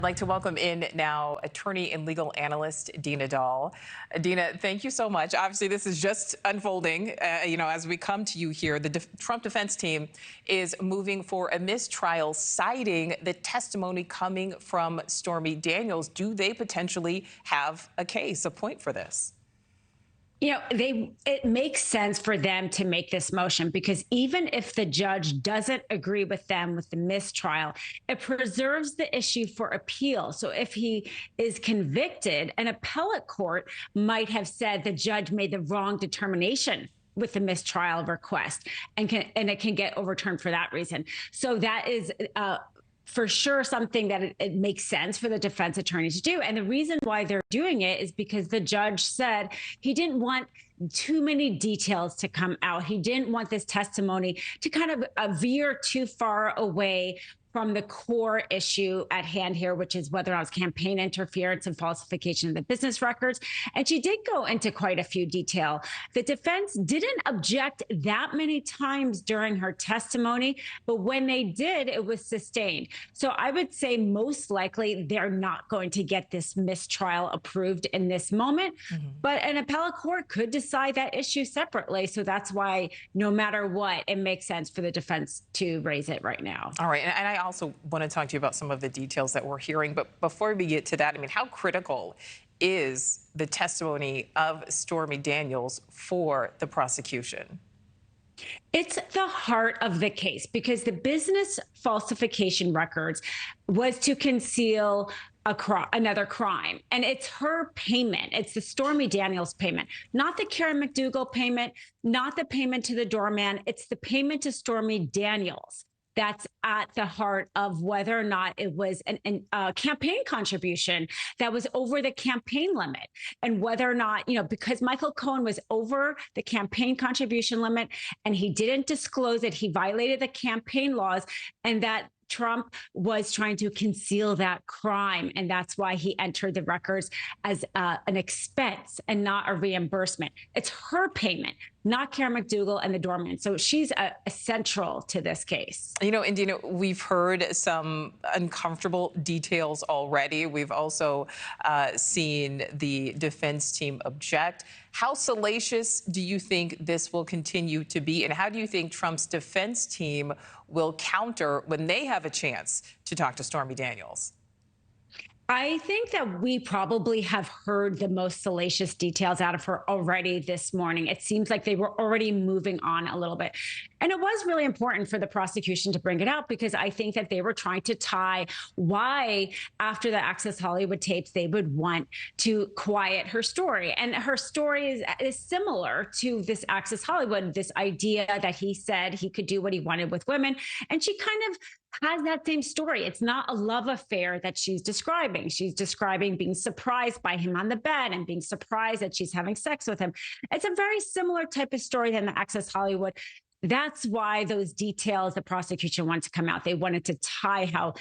I'd like to welcome in now attorney and legal analyst Dina Dahl. Dina, thank you so much. Obviously, this is just unfolding. As we come to you here, the Trump defense team is moving for a mistrial, citing the testimony coming from Stormy Daniels. Do they potentially have a case, a point for this? It makes sense for them to make this motion because even if the judge doesn't agree with them with the mistrial, it preserves the issue for appeal. So if he is convicted, an appellate court might have said the judge made the wrong determination with the mistrial request, and it can get overturned for that reason. So that is for sure something that it makes sense for the defense attorney to do. And the reason why they're doing it is because the judge said he didn't want too many details to come out. He didn't want this testimony to kind of veer too far away from the core issue at hand here, which is whether or not it's campaign interference and falsification of the business records. And she did go into quite a few detail. The defense didn't object that many times during her testimony, but when they did, it was sustained. So I would say most likely they're not going to get this mistrial approved in this moment, but an appellate court could decide that issue separately. So that's why no matter what, it makes sense for the defense to raise it right now. All right. And I also want to talk to you about some of the details that we're hearing. But before we get to that, I mean, how critical is the testimony of Stormy Daniels for the prosecution? It's the heart of the case because the business falsification records was to conceal another crime. And it's her payment. It's the Stormy Daniels payment, not the Karen McDougal payment, not the payment to the doorman. It's the payment to Stormy Daniels. That's at the heart of whether or not it was a campaign contribution that was over the campaign limit, and whether or not, because Michael Cohen was over the campaign contribution limit and he didn't disclose it, he violated the campaign laws, and that Trump was trying to conceal that crime. And that's why he entered the records as an expense and not a reimbursement. It's her payment, not Karen McDougal and the doorman. So she's central to this case. And Dina, we've heard some uncomfortable details already. We've also seen the defense team object. How salacious do you think this will continue to be? And how do you think Trump's defense team will counter when they have a chance to talk to Stormy Daniels? I think that we probably have heard the most salacious details out of her already this morning. It seems like they were already moving on a little bit. And it was really important for the prosecution to bring it out because I think that they were trying to tie why, after the Access Hollywood tapes, they would want to quiet her story. And her story is similar to this Access Hollywood, this idea that he said he could do what he wanted with women. And she kind of has that same story. It's not a love affair that she's describing. She's describing being surprised by him on the bed and being surprised that she's having sex with him. It's a very similar type of story than the Access Hollywood. That's why those details the prosecution wanted to come out. They wanted to tie how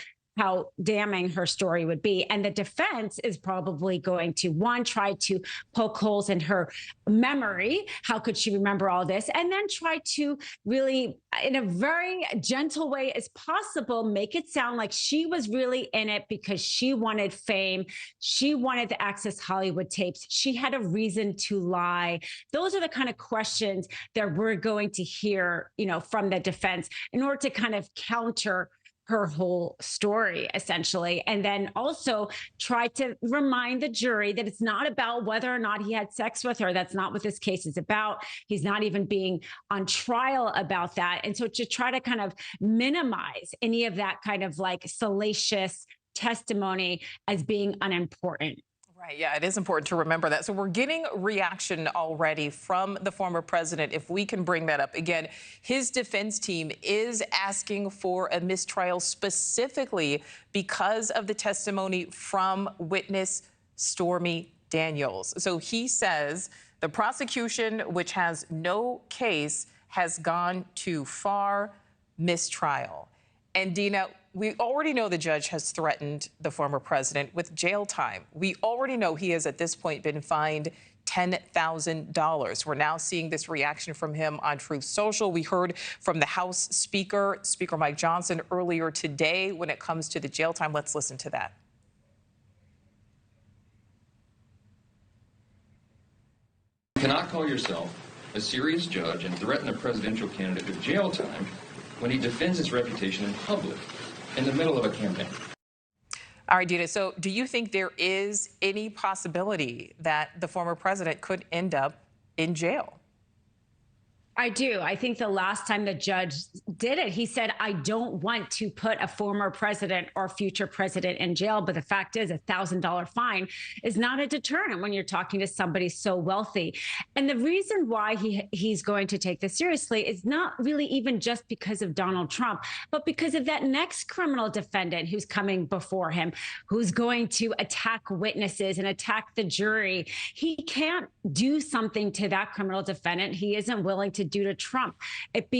damning her story would be. And the defense is probably going to, one, try to poke holes in her memory. How could she remember all this? And then try to really, in a very gentle way as possible, make it sound like she was really in it because she wanted fame. She wanted the Access Hollywood tapes. She had a reason to lie. Those are the kind of questions that we're going to hear, from the defense in order to kind of counter her whole story, essentially. And then also try to remind the jury that it's not about whether or not he had sex with her. That's not what this case is about. He's not even being on trial about that. And so to try to kind of minimize any of that kind of like salacious testimony as being unimportant. Right. Yeah, it is important to remember that. So we're getting reaction already from the former president. If we can bring that up again, his defense team is asking for a mistrial specifically because of the testimony from witness Stormy Daniels. So he says the prosecution, which has no case, has gone too far. Mistrial. And Dina, we already know the judge has threatened the former president with jail time. We already know he has at this point been fined $10,000. We're now seeing this reaction from him on Truth Social. We heard from the House Speaker, Speaker Mike Johnson, earlier today when it comes to the jail time. Let's listen to that. You cannot call yourself a serious judge and threaten a presidential candidate with jail time when he defends his reputation in public in the middle of a campaign. All right, Dina, so do you think there is any possibility that the former president could end up in jail? I do. I think the last time the judge did it, he said, I don't want to put a former president or future president in jail. But the fact is, $1,000 fine is not a deterrent when you're talking to somebody so wealthy. And the reason why he's going to take this seriously is not really even just because of Donald Trump, but because of that next criminal defendant who's coming before him, who's going to attack witnesses and attack the jury. He can't do something to that criminal defendant he isn't willing to do to Trump. It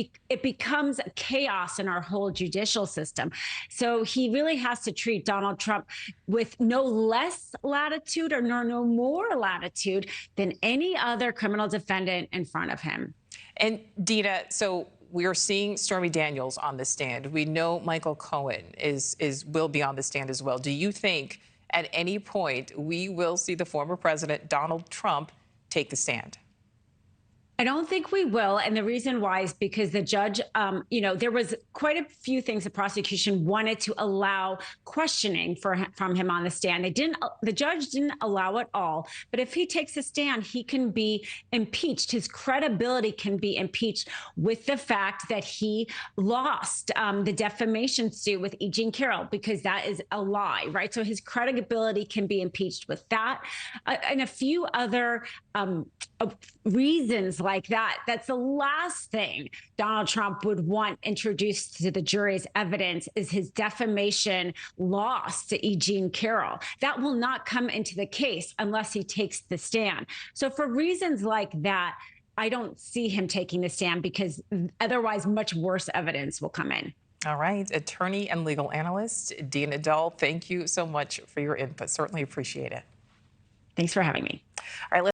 becomes chaos in our whole judicial system. So he really has to treat Donald Trump with no less latitude or no more latitude than any other criminal defendant in front of him. And Dina, so we're seeing Stormy Daniels on the stand. We know Michael Cohen will be on the stand as well. Do you think at any point we will see the former president, Donald Trump, take the stand? I don't think we will. And the reason why is because the judge, there was quite a few things the prosecution wanted to allow questioning from him on the stand. The judge didn't allow it all. But if he takes a stand, he can be impeached. His credibility can be impeached with the fact that he lost the defamation suit with E. Jean Carroll, because that is a lie, right? So his credibility can be impeached with that and a few other reasons like that. That's the last thing Donald Trump would want introduced to the jury's evidence is his defamation loss to E. Jean Carroll. That will not come into the case unless he takes the stand. So for reasons like that, I don't see him taking the stand because otherwise much worse evidence will come in. All right. Attorney and legal analyst Dina Dahl, thank you so much for your input. Certainly appreciate it. Thanks for having me. All right.